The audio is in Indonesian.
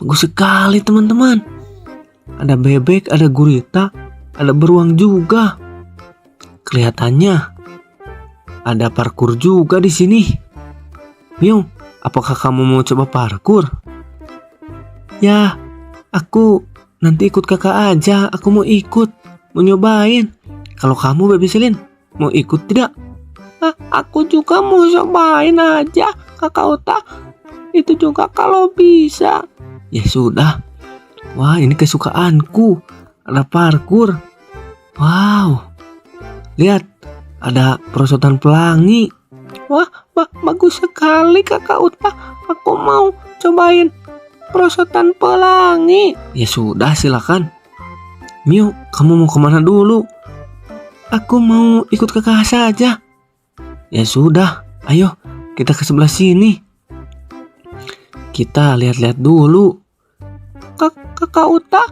Bagus sekali teman-teman. Ada bebek, ada gurita, ada beruang juga. Kelihatannya ada parkur juga di sini. Miu, apakah kamu mau coba parkur? Ya, aku nanti ikut kakak aja. Aku mau ikut, mau nyobain. Kalau kamu Baby Selin, mau ikut tidak? Aku juga mau cobain aja, Kakak Uta. Itu juga kalau bisa. Ya sudah. Wah, ini kesukaanku. Ada parkur. Wow. Lihat, ada perosotan pelangi. Wah, bagus sekali Kakak Uta. Aku mau cobain perosotan pelangi. Ya sudah, silakan. Miu, kamu mau kemana dulu? Aku mau ikut kakak saja. Ya sudah, ayo kita ke sebelah sini. Kita lihat-lihat dulu. Kakak Uta,